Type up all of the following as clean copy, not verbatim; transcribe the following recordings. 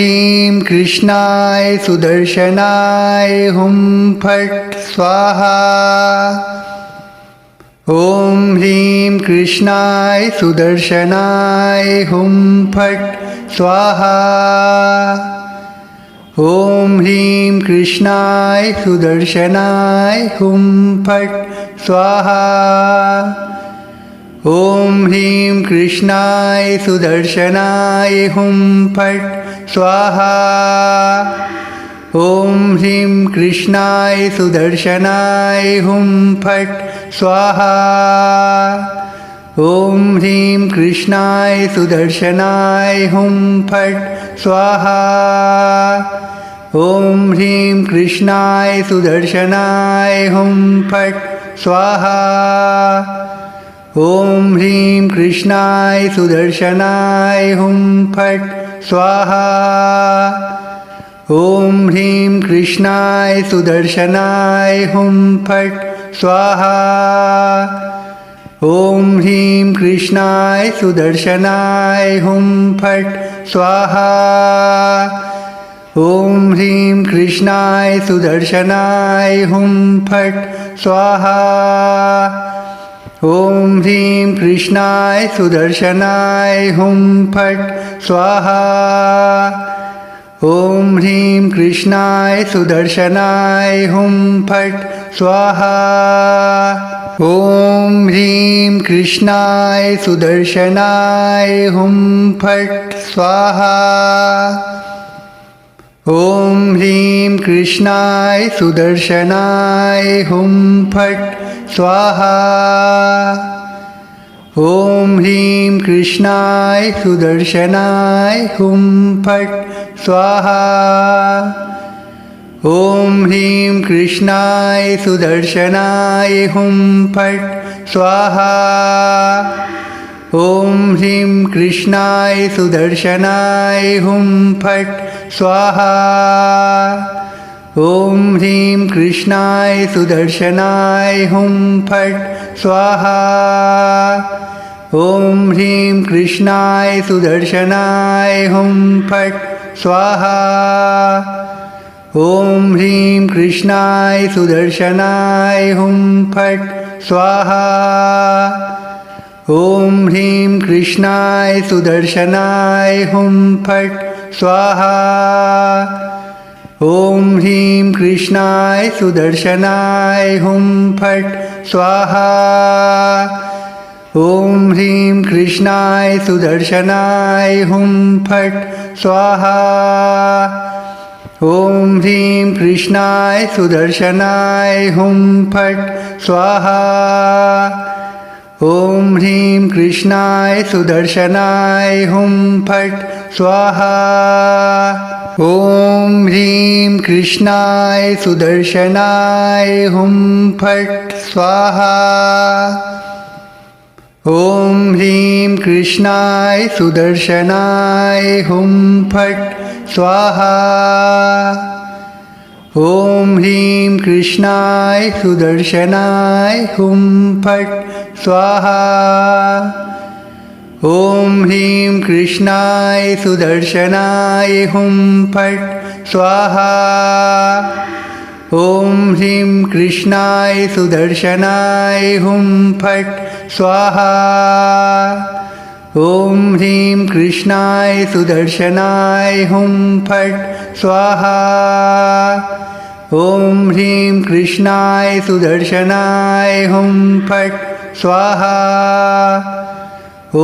ह्रीं कृष्णाय सुदर्शनाय हुं फट् स्वाहा। ॐ ह्रीं कृष्णाय सुदर्शनाय हुं फट् स्वाहा। ॐ ह्रीं कृष्णाय सुदर्शनाय हुं फट् स्वाहा। ॐ ह्रीं कृष्णाय सुदर्शनाय हुं फट् स्वाहा। ॐ ह्रीं कृष्णाय सुदर्शनाय हुं फट् स्वाहा। ॐ ह्रीं कृष्णाय सुदर्शनाय हुं फट् स्वाहा। ॐ ह्रीं कृष्णाय सुदर्शनाय हुं फट् स्वाहा। ॐ ह्रीं कृष्णाय सुदर्शनाय हुं फट् स्वाहा। ॐ ह्रीं कृष्णाय सुदर्शनाय हुं फट् स्वाहा। ॐ ह्रीं कृष्णाय सुदर्शनाय हुं फट् स्वाहा। ॐ ह्रीं कृष्णाय सुदर्शनाय हुं फट् स्वाहा। ॐ ह्रीं कृष्णाय सुदर्शनाय हुं फट् स्वाहा। ॐ ह्रीं कृष्णाय सुदर्शनाय हुं फट् स्वाहा। ॐ ह्रीं कृष्णाय सुदर्शनाय हुं फट् स्वाहा। ॐ ह्रीं कृष्णाय सुदर्शनाय हुं फट् स्वाहा। ॐ ह्रीं कृष्णाय सुदर्शनाय हुं फट् स्वाहा। ॐ ह्रीं कृष्णाय सुदर्शनाय हुं फट् स्वाहा। ॐ ह्रीं कृष्णाय सुदर्शनाय हुं फट् स्वाहा। ॐ ह्रीं कृष्णाय सुदर्शनाय हुं फट् स्वाहा। ॐ ह्रीं कृष्णाय सुदर्शनाय हुं फट् स्वाहा। ॐ ह्रीं कृष्णाय सुदर्शनाय हुं फट् स्वाहा। ॐ ह्रीं कृष्णाय सुदर्शनाय हुं फट् स्वाहा। ॐ ह्रीं कृष्णाय सुदर्शनाय हुं फट् स्वाहा। ॐ ह्रीं कृष्णाय सुदर्शनाय हुं फट् स्वाहा। ॐ ह्रीं कृष्णाय सुदर्शनाय हुं फट् स्वाहा। ॐ ह्रीं कृष्णाय सुदर्शनाय हुं फट् स्वाहा। ॐ ह्रीं कृष्णाय सुदर्शनाय हुं फट् स्वाहा। ॐ ह्रीं कृष्णाय सुदर्शनाय हुं फट् स्वाहा। ॐ ह्रीं कृष्णाय सुदर्शनाय हुं फट् स्वाहा। ॐ ह्रीं कृष्णाय सुदर्शनाय हुं फट् स्वाहा। ॐ ह्रीं कृष्णाय सुदर्शनाय हुं फट् स्वाहा। ॐ ह्रीं कृष्णाय सुदर्शनाय हुं फट् स्वाहा। ॐ ह्रीं कृष्णाय सुदर्शनाय हुं फट् स्वाहा।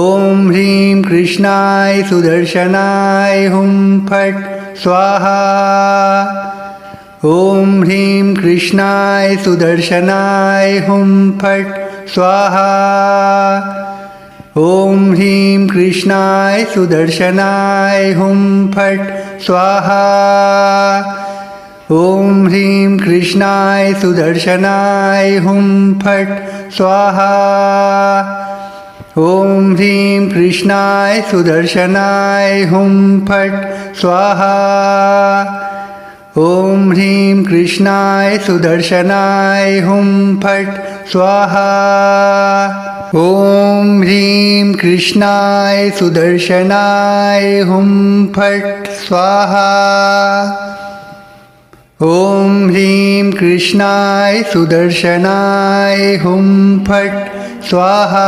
ॐ ह्रीं कृष्णाय सुदर्शनाय हुं फट् स्वाहा। ॐ ह्रीं कृष्णाय सुदर्शनाय हुं फट् स्वाहा। ॐ ह्रीं कृष्णाय सुदर्शनाय हुं फट् स्वाहा। ॐ ह्रीं कृष्णाय सुदर्शनाय हुं फट् स्वाहा। ॐ ह्रीं कृष्णाय सुदर्शनाय हुं फट् स्वाहा। ॐ ह्रीं कृष्णाय सुदर्शनाय हुं फट् स्वाहा। ॐ ह्रीं कृष्णाय सुदर्शनाय हुं फट् स्वाहा। ॐ ह्रीं कृष्णाय सुदर्शनाय हुं फट् स्वाहा।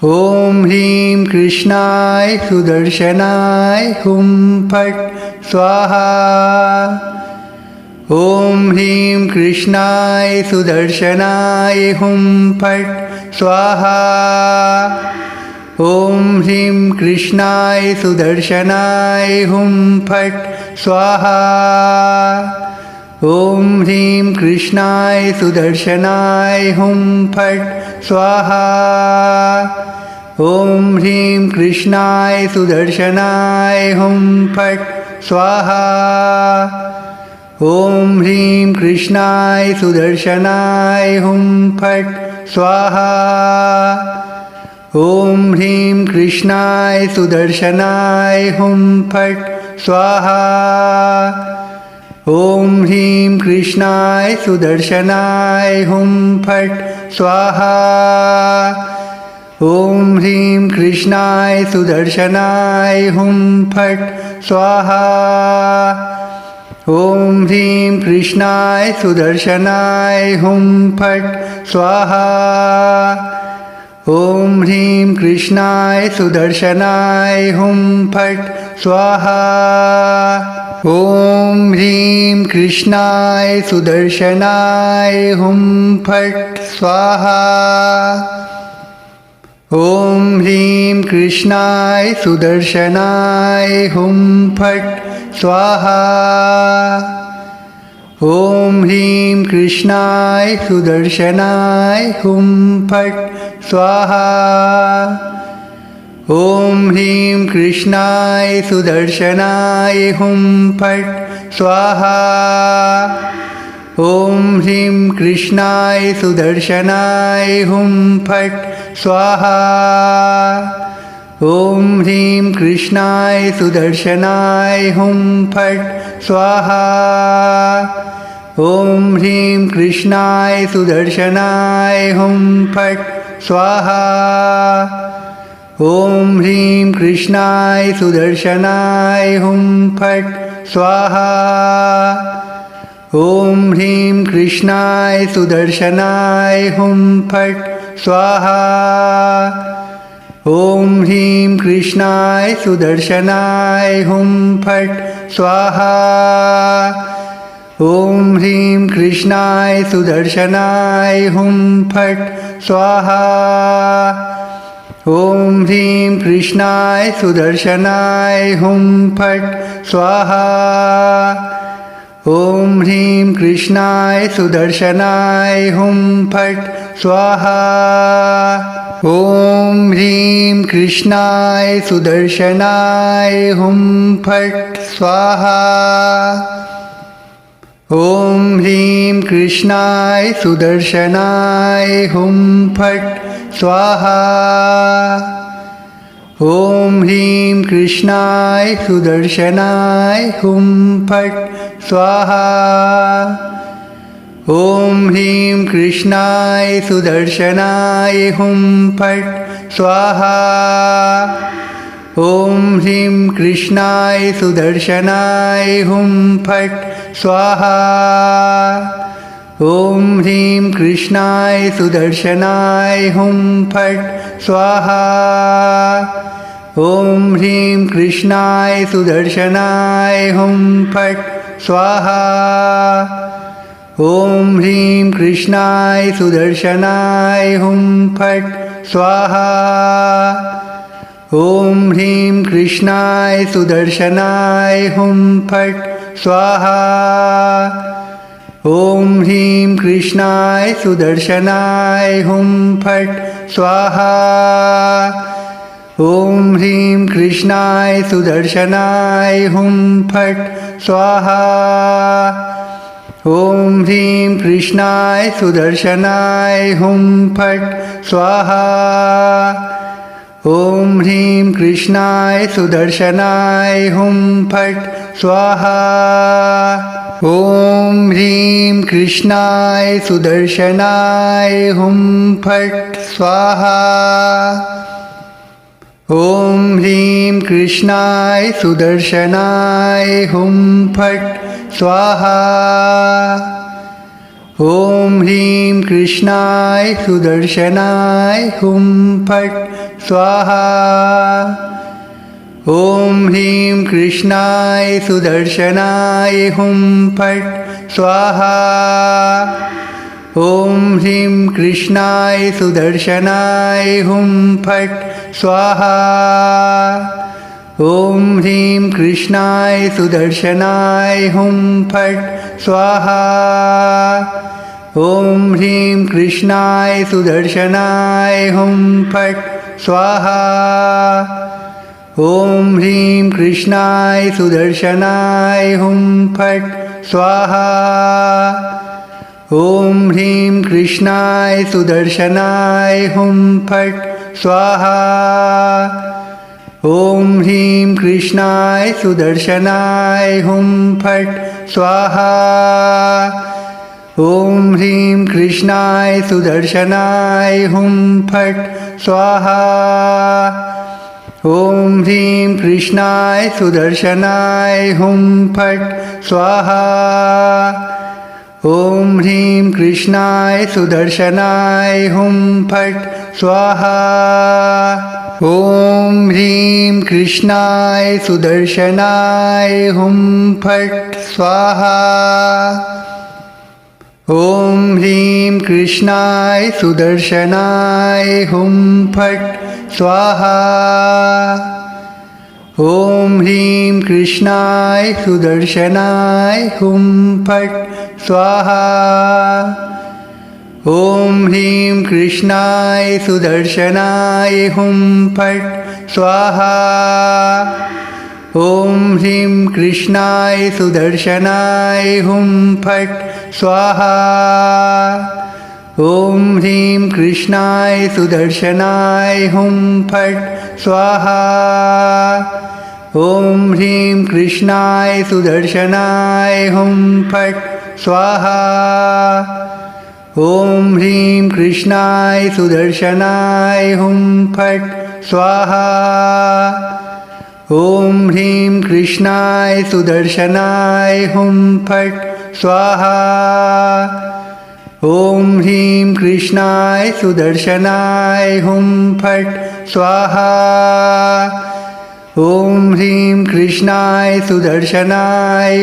ॐ ह्रीं कृष्णाय सुदर्शनाय हुं फट् स्वाहा। ॐ ह्रीं कृष्णाय सुदर्शनाय हुं फट् स्वाहा। ॐ ह्रीं कृष्णाय सुदर्शनाय हुं फट् स्वाहा। ॐ ह्रीं कृष्णाय सुदर्शनाय हुं फट् स्वाहा। ॐ ह्रीं कृष्णाय सुदर्शनाय हुं फट् स्वाहा। ॐ ह्रीं कृष्णाय सुदर्शनाय हुं फट् स्वाहा। ॐ ह्रीं कृष्णाय सुदर्शनाय हुं फट् स्वाहा। ॐ ह्रीं कृष्णाय सुदर्शनाय हुं फट् स्वाहा। ॐ ह्रीं कृष्णाय सुदर्शनाय हुं फट् स्वाहा। ॐ ह्रीं कृष्णाय सुदर्शनाय हुं फट् स्वाहा। ॐ ह्रीं कृष्णाय सुदर्शनाय हुं फट् स्वाहा। ॐ ह्रीं कृष्णाय सुदर्शनाय हुं फट् स्वाहा। ॐ ह्रीं कृष्णाय सुदर्शनाय हुं फट् स्वाहा। ॐ ह्रीं कृष्णाय सुदर्शनाय हुं फट् स्वाहा। ॐ ह्रीं कृष्णाय सुदर्शनाय हुं फट् स्वाहा। ॐ ह्रीं कृष्णाय सुदर्शनाय हुं फट् स्वाहा। ॐ ह्रीं कृष्णाय सुदर्शनाय हुं फट् स्वाहा। ॐ ह्रीं कृष्णाय सुदर्शनाय हुं फट् स्वाहा। ॐ ह्रीं कृष्णाय सुदर्शनाय हुं फट् स्वाहा। ॐ ह्रीं कृष्णाय सुदर्शनाय हुं फट् स्वाहा। ॐ ह्रीं कृष्णाय सुदर्शनाय हुं फट् स्वाहा। ॐ ह्रीं कृष्णाय सुदर्शनाय हुं फट् स्वाहा। ॐ ह्रीं कृष्णाय सुदर्शनाय हुं फट् स्वाहा। ॐ ह्रीं कृष्णाय सुदर्शनाय हुं फट् स्वाहा। ॐ ह्रीं कृष्णाय सुदर्शनाय हुं फट् स्वाहा। ॐ ह्रीं कृष्णाय सुदर्शनाय हुं फट् स्वाहा। ॐ ह्रीं कृष्णाय सुदर्शनाय हुं फट् स्वाहा। ॐ ह्रीं कृष्णाय सुदर्शनाय हुं फट् स्वाहा। ॐ ह्रीं कृष्णाय सुदर्शनाय हुं फट् स्वाहा। ॐ ह्रीं कृष्णाय सुदर्शनाय हुं फट् स्वाहा। ॐ ह्रीं कृष्णाय सुदर्शनाय हुं फट् स्वाहा। ॐ ह्रीं कृष्णाय सुदर्शनाय हुं फट् स्वाहा। ॐ ह्रीं कृष्णाय सुदर्शनाय हुं फट् स्वाहा। ॐ ह्रीं कृष्णाय सुदर्शनाय हुं फट् स्वाहा। ॐ ह्रीं कृष्णाय सुदर्शनाय हुं फट् स्वाहा। ॐ ह्रीं कृष्णाय सुदर्शनाय हुं फट् स्वाहा। ॐ ह्रीं कृष्णाय सुदर्शनाय हुं फट् स्वाहा। ॐ ह्रीं कृष्णाय सुदर्शनाय हुं फट् स्वाहा। ॐ ह्रीं कृष्णाय सुदर्शनाय हुं फट् स्वाहा। ॐ ह्रीं कृष्णाय सुदर्शनाय हुं फट् स्वाहा। ॐ ह्रीं कृष्णाय सुदर्शनाय हुं फट् स्वाहा। ॐ ह्रीं कृष्णाय सुदर्शनाय हुं फट् स्वाहा। ॐ ह्रीं कृष्णाय सुदर्शनाय हुं फट् स्वाहा। ॐ ह्रीं कृष्णाय सुदर्शनाय हुं फट् स्वाहा। ॐ ह्रीं कृष्णाय सुदर्शनाय हुं फट् स्वाहा। ॐ ह्रीं कृष्णाय सुदर्शनाय हुं फट् स्वाहा। ॐ ह्रीं कृष्णाय सुदर्शनाय हुं फट् स्वाहा। ॐ ह्रीं कृष्णाय सुदर्शनाय हुं फट् स्वाहा। ॐ ह्रीं कृष्णाय सुदर्शनाय हुं फट् स्वाहा। ॐ ह्रीं कृष्णाय सुदर्शनाय हुं फट् स्वाहा। ॐ ह्रीं कृष्णाय सुदर्शनाय हुं फट् स्वाहा। ॐ ह्रीं कृष्णाय सुदर्शनाय हुं फट् स्वाहा। ॐ ह्रीं कृष्णाय सुदर्शनाय हुं फट् स्वाहा। ॐ ह्रीं कृष्णाय सुदर्शनाय हुं फट् स्वाहा। ॐ ह्रीं कृष्णाय सुदर्शनाय हुं फट् स्वाहा। ॐ ह्रीं कृष्णाय सुदर्शनाय हुं फट् स्वाहा। ॐ ह्रीं कृष्णाय सुदर्शनाय हुं फट् स्वाहा। ॐ ह्रीं कृष्णाय सुदर्शनाय हुं फट् स्वाहा। ॐ ह्रीं कृष्णाय सुदर्शनाय हुं फट् स्वाहा। ॐ ह्रीं कृष्णाय सुदर्शनाय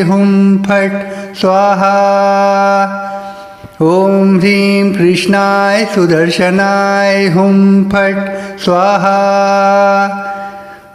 हुं फट् स्वाहा। ॐ ह्रीं कृष्णाय सुदर्शनाय हुं फट् स्वाहा।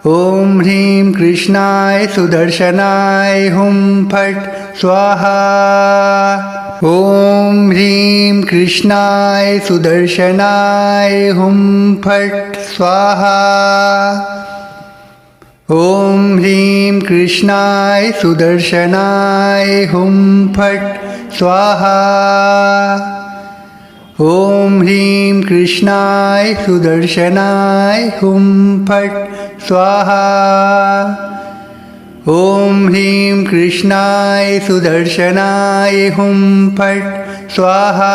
ॐ ह्रीं कृष्णाय सुदर्शनाय हुं फट् स्वाहा। ॐ ह्रीं कृष्णाय सुदर्शनाय हुं फट् स्वाहा। ॐ ह्रीं कृष्णाय सुदर्शनाय हुं फट् स्वाहा। ॐ ह्रीं कृष्णाय सुदर्शनाय हुं फट् स्वाहा। ॐ ह्रीं कृष्णाय सुदर्शनाय हुं फट् स्वाहा। ॐ ह्रीं कृष्णाय सुदर्शनाय हुं फट् स्वाहा।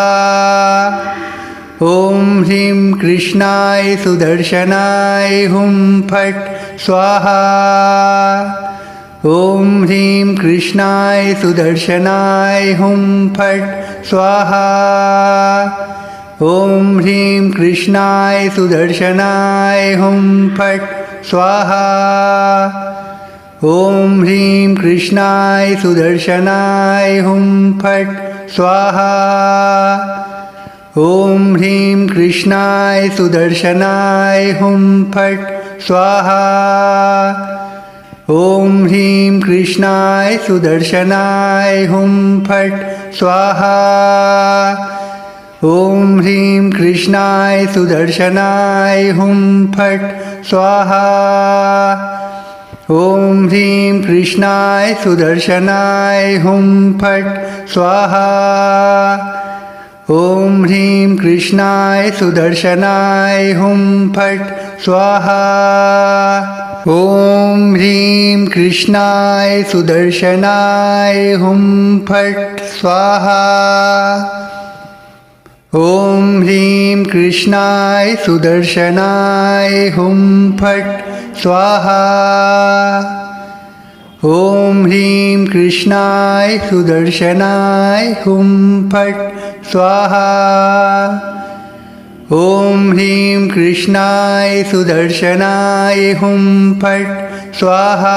ॐ ह्रीं कृष्णाय सुदर्शनाय हुं फट् स्वाहा। ॐ ह्रीं कृष्णाय सुदर्शनाय हुं फट् स्वाहा। ॐ ह्रीं कृष्णाय सुदर्शनाय हुं फट् स्वाहा। ॐ ह्रीं कृष्णाय सुदर्शनाय हुं फट् स्वाहा। ॐ ह्रीं कृष्णाय सुदर्शनाय हुं फट् स्वाहा। ॐ ह्रीं कृष्णाय सुदर्शनाय हुं फट् स्वाहा। ॐ ह्रीं कृष्णाय सुदर्शनाय हुं फट् स्वाहा। ॐ ह्रीं कृष्णाय सुदर्शनाय हुं फट् स्वाहा। ॐ ह्रीं कृष्णाय सुदर्शनाय हुं फट् स्वाहा। ॐ ह्रीं कृष्णाय सुदर्शनाय हुं फट् स्वाहा। ॐ ह्रीं कृष्णाय सुदर्शनाय हुं फट् स्वाहा। ॐ ह्रीं कृष्णाय सुदर्शनाय हुं फट् स्वाहा। ॐ ह्रीं कृष्णाय सुदर्शनाय हुं फट् स्वाहा।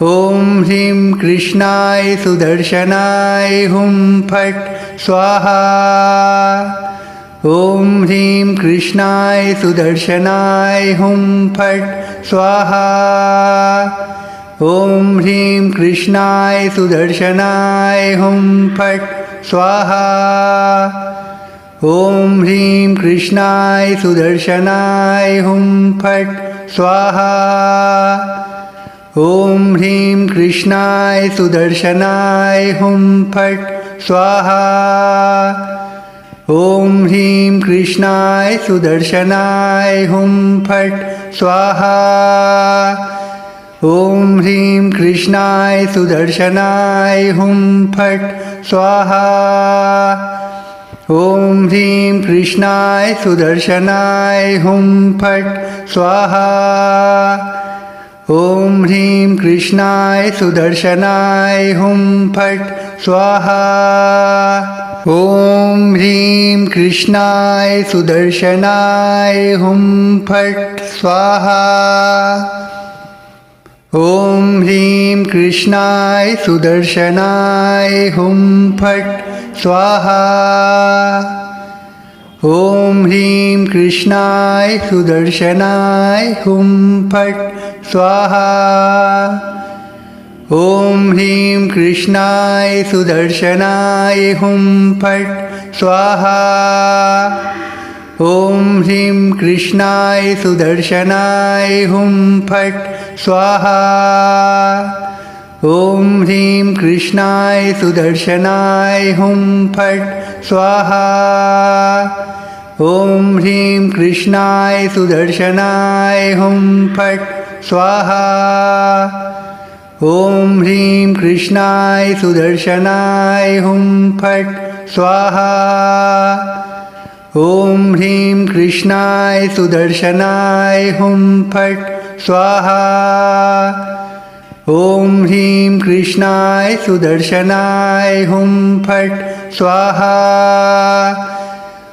ॐ ह्रीं कृष्णाय सुदर्शनाय हुं फट् स्वाहा। ॐ ह्रीं कृष्णाय सुदर्शनाय हुं फट् स्वाहा। ॐ ह्रीं कृष्णाय सुदर्शनाय हुं फट् स्वाहा। ॐ ह्रीं कृष्णाय सुदर्शनाय हुं फट् स्वाहा। ॐ ह्रीं कृष्णाय सुदर्शनाय हुं फट् स्वाहा। ॐ ह्रीं कृष्णाय सुदर्शनाय हुं फट् स्वाहा। ॐ ह्रीं कृष्णाय सुदर्शनाय हुं फट् स्वाहा। ॐ ह्रीं कृष्णाय सुदर्शनाय हुं फट् स्वाहा। ॐ ह्रीं कृष्णाय सुदर्शनाय हुं फट् स्वाहा। ॐ ह्रीं कृष्णाय सुदर्शनाय हुं फट् स्वाहा। ॐ ह्रीं कृष्णाय सुदर्शनाय हुं फट् स्वाहा। ॐ ह्रीं कृष्णाय सुदर्शनाय हुं फट् स्वाहा। ॐ ह्रीं कृष्णाय सुदर्शनाय हुं फट् स्वाहा। ॐ ह्रीं कृष्णाय सुदर्शनाय हुं फट् स्वाहा। ॐ ह्रीं कृष्णाय सुदर्शनाय हुं फट् स्वाहा। ॐ ह्रीं कृष्णाय सुदर्शनाय हुं फट् स्वाहा। ॐ ह्रीं कृष्णाय सुदर्शनाय हुं फट् स्वाहा। ॐ ह्रीं कृष्णाय सुदर्शनाय हुं फट् स्वाहा। ॐ ह्रीं कृष्णाय सुदर्शनाय हुं फट् स्वाहा।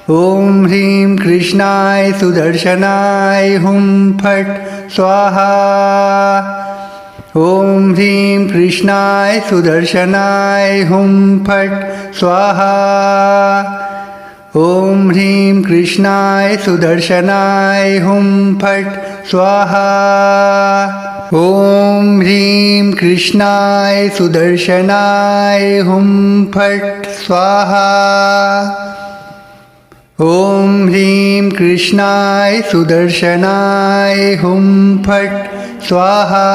ॐ ह्रीं कृष्णाय सुदर्शनाय हुं फट् स्वाहा। ॐ ह्रीं कृष्णाय सुदर्शनाय हुं फट् स्वाहा। ॐ ह्रीं कृष्णाय सुदर्शनाय हुं फट् स्वाहा। ॐ ह्रीं कृष्णाय सुदर्शनाय हुं फट् स्वाहा। ॐ ह्रीं कृष्णाय सुदर्शनाय हुं फट् स्वाहा।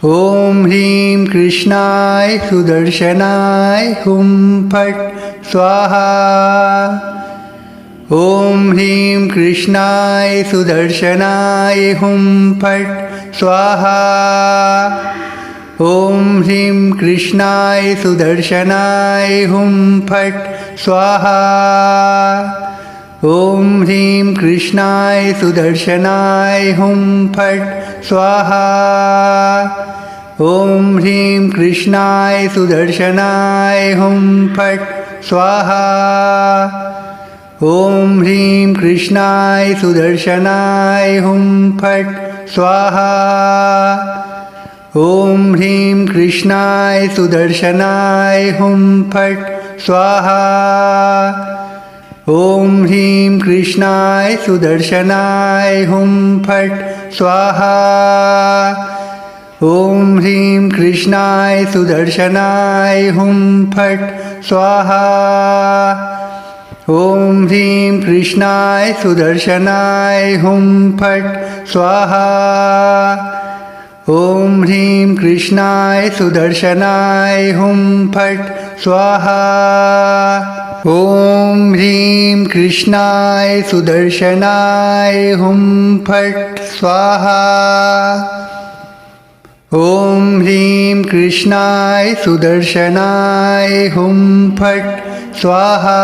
ॐ ह्रीं कृष्णाय सुदर्शनाय हुं फट् स्वाहा। ॐ ह्रीं कृष्णाय सुदर्शनाय हुं फट् स्वाहा। ॐ ह्रीं कृष्णाय सुदर्शनाय हुं फट् स्वाहा। ॐ ह्रीं कृष्णाय सुदर्शनाय हुं फट् स्वाहा। ॐ ह्रीं कृष्णाय सुदर्शनाय हुं फट् स्वाहा। ॐ ह्रीं कृष्णाय सुदर्शनाय हुं फट् स्वाहा। ॐ ह्रीं कृष्णाय सुदर्शनाय हुं फट् स्वाहा। ॐ ह्रीं कृष्णाय सुदर्शनाय हुं फट् स्वाहा। ॐ ह्रीं कृष्णाय सुदर्शनाय हुं फट् स्वाहा। ॐ ह्रीं कृष्णाय सुदर्शनाय हुं फट् स्वाहा। ॐ ह्रीं कृष्णाय सुदर्शनाय हुं फट् स्वाहा। ॐ ह्रीं कृष्णाय सुदर्शनाय हुं फट् स्वाहा। ॐ ह्रीं कृष्णाय सुदर्शनाय हुं फट् स्वाहा।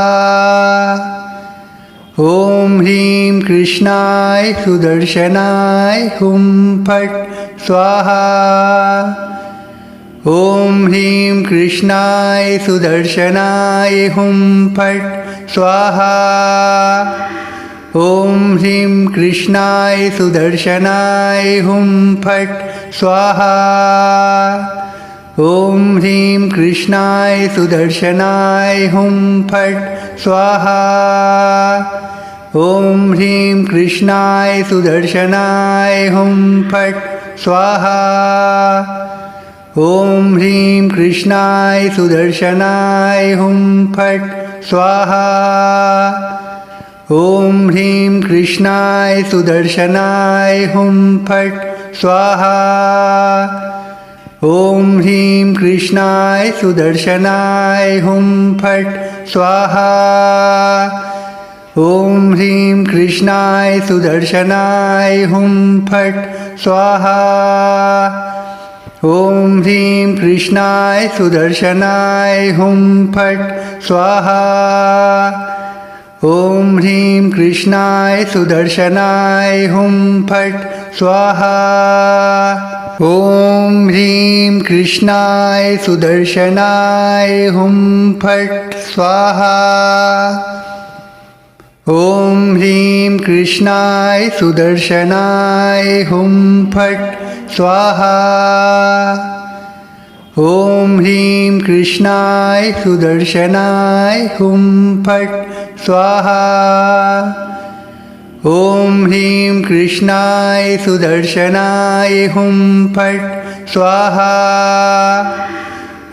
ॐ ह्रीं कृष्णाय सुदर्शनाय हुं फट् स्वाहा। ॐ ह्रीं कृष्णाय सुदर्शनाय हुं फट् स्वाहा। ॐ ह्रीं कृष्णाय सुदर्शनाय हुं फट् स्वाहा। ॐ ह्रीं कृष्णाय सुदर्शनाय हुं फट् स्वाहा। ॐ ह्रीं कृष्णाय सुदर्शनाय हुं फट् स्वाहा। ॐ ह्रीं कृष्णाय सुदर्शनाय हुं फट् स्वाहा। ॐ ह्रीं कृष्णाय सुदर्शनाय हुं फट् स्वाहा। ॐ ह्रीं कृष्णाय सुदर्शनाय हुं फट् स्वाहा। ॐ ह्रीं कृष्णाय सुदर्शनाय हुं फट् स्वाहा। ॐ ह्रीं कृष्णाय सुदर्शनाय हुं फट् स्वाहा। ॐ ह्रीं कृष्णाय सुदर्शनाय हुं फट् स्वाहा। ॐ ह्रीं कृष्णाय सुदर्शनाय हुं फट् स्वाहा। ॐ ह्रीं कृष्णाय सुदर्शनाय हुं फट् स्वाहा। ॐ ह्रीं कृष्णाय सुदर्शनाय हुं फट् स्वाहा। ॐ ह्रीं कृष्णाय सुदर्शनाय हुं फट् स्वाहा।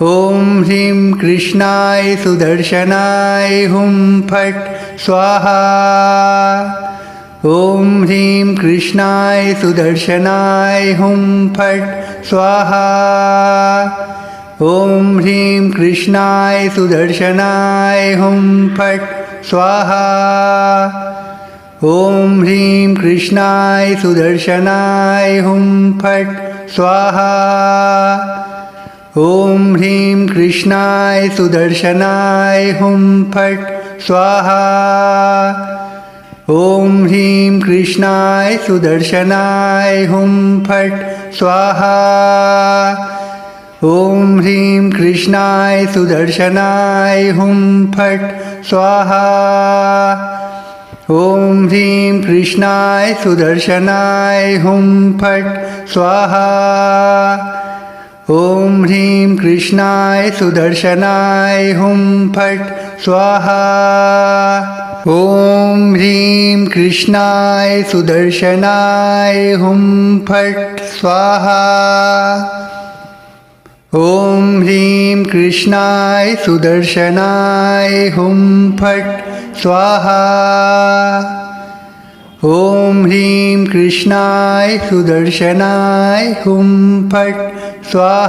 ॐ ह्रीं कृष्णाय सुदर्शनाय हुं फट् स्वाहा। ॐ ह्रीं कृष्णाय सुदर्शनाय हुं फट् स्वाहा। ॐ ह्रीं कृष्णाय सुदर्शनाय हुं फट् स्वाहा। ॐ ह्रीं कृष्णाय सुदर्शनाय हुं फट् स्वाहा। ॐ ह्रीं कृष्णाय सुदर्शनाय हुं फट् स्वाहा। ॐ ह्रीं कृष्णाय सुदर्शनाय हुं फट् स्वाहा। ॐ ह्रीं कृष्णाय सुदर्शनाय हुं फट् स्वाहा। ॐ ह्रीं कृष्णाय सुदर्शनाय हुं फट् स्वाहा। ॐ ह्रीं कृष्णाय सुदर्शनाय हुं फट् स्वाहा। ॐ ह्रीं कृष्णाय सुदर्शनाय हुं फट् स्वाहा। ॐ ह्रीं कृष्णाय सुदर्शनाय हुं फट् स्वाहा। ॐ ह्रीं कृष्णाय सुदर्शनाय हुं फट् स्वाहा।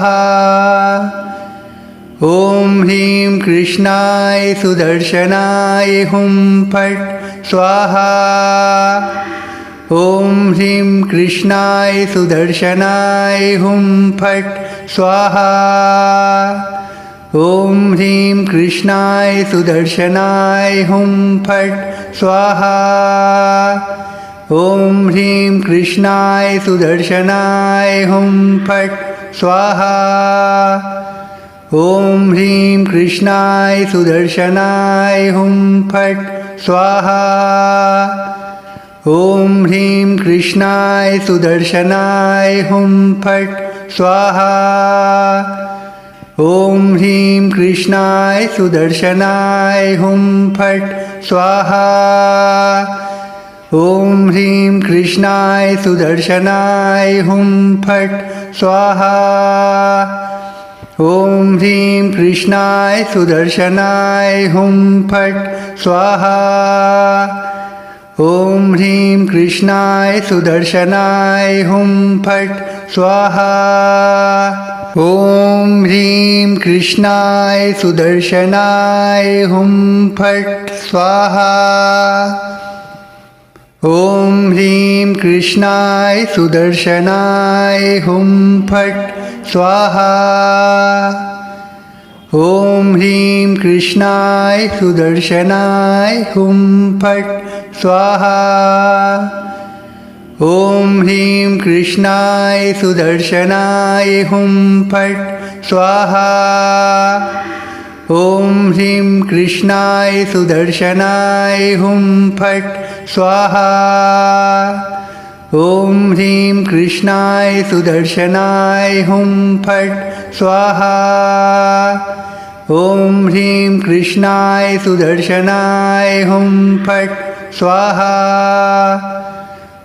ॐ ह्रीं कृष्णाय सुदर्शनाय हुं फट् स्वाहा। ॐ ह्रीं कृष्णाय सुदर्शनाय हुं फट् स्वाहा। ॐ ह्रीं कृष्णाय सुदर्शनाय हुं फट् स्वाहा। ॐ ह्रीं कृष्णाय सुदर्शनाय हुं फट् स्वाहा। ॐ ह्रीं कृष्णाय सुदर्शनाय हुं फट् स्वाहा। ॐ ह्रीं कृष्णाय सुदर्शनाय हुं फट् स्वाहा। ॐ ह्रीं कृष्णाय सुदर्शनाय हुं फट् स्वाहा। ॐ ह्रीं कृष्णाय सुदर्शनाय हुं फट् स्वाहा। ॐ ह्रीं कृष्णाय सुदर्शनाय हुं फट् स्वाहा। ॐ ह्रीं कृष्णाय सुदर्शनाय हुं फट् स्वाहा। ॐ ह्रीं कृष्णाय सुदर्शनाय हुं फट् स्वाहा। ॐ ह्रीं कृष्णाय सुदर्शनाय हुं फट् स्वाहा। ॐ ह्रीं कृष्णाय सुदर्शनाय हुं फट् स्वाहा। ॐ ह्रीं कृष्णाय सुदर्शनाय हुं फट् स्वाहा। ॐ ह्रीं कृष्णाय सुदर्शनाय हुं फट् स्वाहा। ॐ ह्रीं कृष्णाय सुदर्शनाय हुं फट् स्वाहा। ॐ ह्रीं कृष्णाय सुदर्शनाय हुं फट् स्वाहा।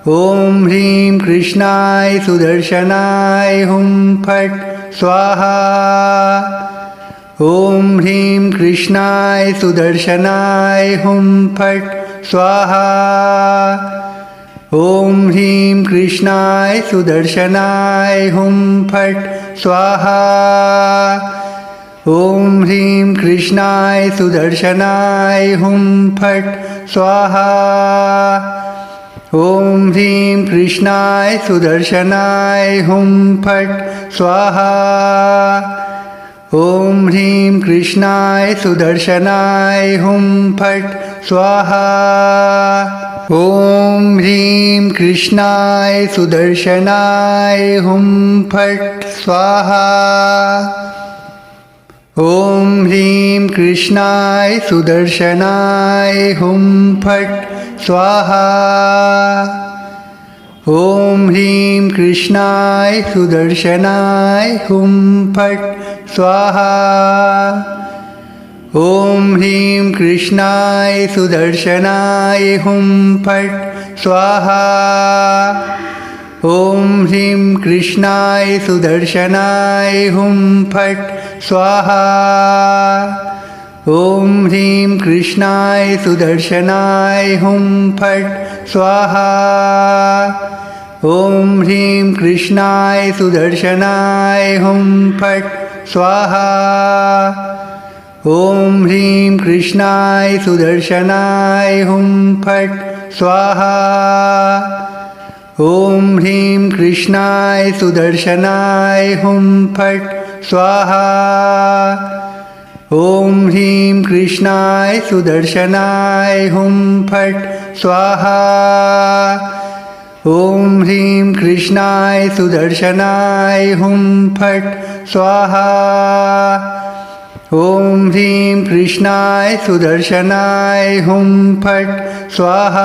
ॐ ह्रीं कृष्णाय सुदर्शनाय हुं फट् स्वाहा। ॐ ह्रीं कृष्णाय सुदर्शनाय हुं फट् स्वाहा। ॐ ह्रीं कृष्णाय सुदर्शनाय हुं फट् स्वाहा। ॐ ह्रीं कृष्णाय सुदर्शनाय हुं फट् स्वाहा। ॐ ह्रीं कृष्णाय सुदर्शनाय हुं फट् स्वाहा। ॐ ह्रीं कृष्णाय सुदर्शनाय हुं फट् स्वाहा। ॐ ह्रीं कृष्णाय सुदर्शनाय हुं फट् स्वाहा। ॐ ह्रीं कृष्णाय सुदर्शनाय हुं फट् स्वाहा। ॐ ह्रीं कृष्णाय सुदर्शनाय हुं फट् स्वाहा। ॐ ह्रीं कृष्णाय सुदर्शनाय हुं फट् स्वाहा। ॐ ह्रीं कृष्णाय सुदर्शनाय हुं फट् स्वाहा। ॐ ह्रीं कृष्णाय सुदर्शनाय हुं फट् स्वाहा। ॐ ह्रीं कृष्णाय सुदर्शनाय हुं फट् स्वाहा। ॐ ह्रीं कृष्णाय सुदर्शनाय हुं फट् स्वाहा। ॐ ह्रीं कृष्णाय सुदर्शनाय हुं फट् स्वाहा। ॐ ह्रीं कृष्णाय सुदर्शनाय हुं फट् स्वाहा। ॐ ह्रीं कृष्णाय सुदर्शनाय हुं फट् स्वाहा। ॐ ह्रीं कृष्णाय सुदर्शनाय हुं फट् स्वाहा।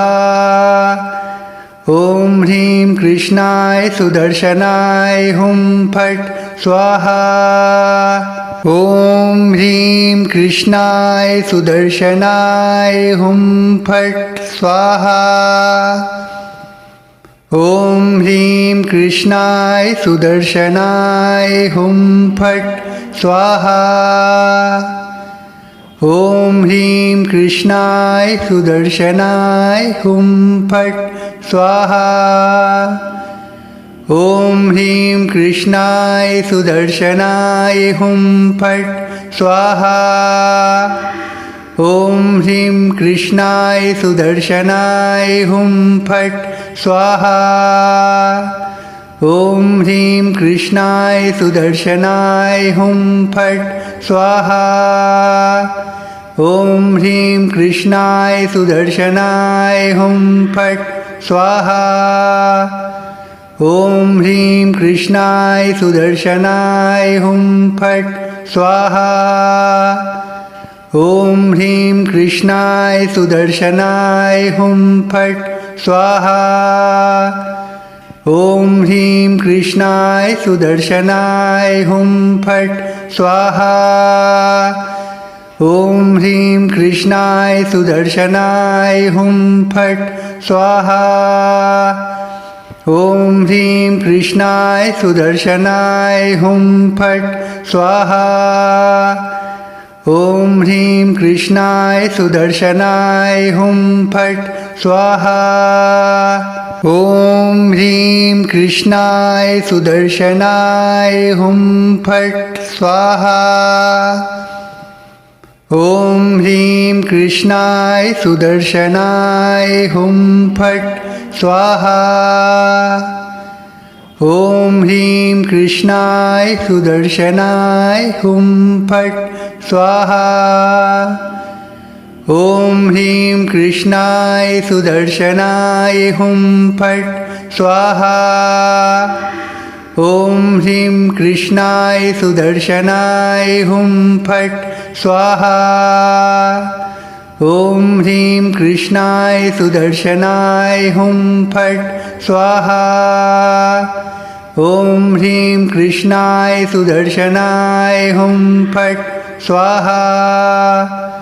ॐ ह्रीं कृष्णाय सुदर्शनाय हुं फट् स्वाहा। ॐ ह्रीं कृष्णाय सुदर्शनाय हुं फट् स्वाहा। ॐ ह्रीं कृष्णाय सुदर्शनाय हुं फट् स्वाहा। ॐ ह्रीं कृष्णाय सुदर्शनाय हुं फट् स्वाहा। ॐ ह्रीं कृष्णाय सुदर्शनाय हुं फट् स्वाहा। ॐ ह्रीं कृष्णाय सुदर्शनाय हुं फट् स्वाहा। ॐ ह्रीं कृष्णाय सुदर्शनाय हुं फट् स्वाहा। ॐ ह्रीं कृष्णाय सुदर्शनाय हुं फट् स्वाहा। ॐ ह्रीं कृष्णाय सुदर्शनाय हुं फट् स्वाहा। ॐ ह्रीं कृष्णाय सुदर्शनाय हुं फट् स्वाहा। ॐ ह्रीं कृष्णाय सुदर्शनाय हुं फट् स्वाहा। ॐ ह्रीं कृष्णाय सुदर्शनाय हुं फट् स्वाहा। ॐ ह्रीं कृष्णाय सुदर्शनाय हुं फट् स्वाहा। ॐ ह्रीं कृष्णाय सुदर्शनाय हुं फट् स्वाहा। ॐ ह्रीं कृष्णाय सुदर्शनाय हुं फट् स्वाहा ॐ ह्रीं कृष्णाय सुदर्शनाय हुं फट् स्वाहा ॐ ह्रीं कृष्णाय सुदर्शनाय हुं फट् स्वाहा ॐ ह्रीं कृष्णाय सुदर्शनाय हुं फट् स्वाहा ॐ ह्रीं कृष्णाय सुदर्शनाय हुं फट् स्वाहा ॐ ह्रीं कृष्णाय सुदर्शनाय हुं फट् स्वाहा ॐ ह्रीं कृष्णाय सुदर्शनाय हुं फट् स्वाहा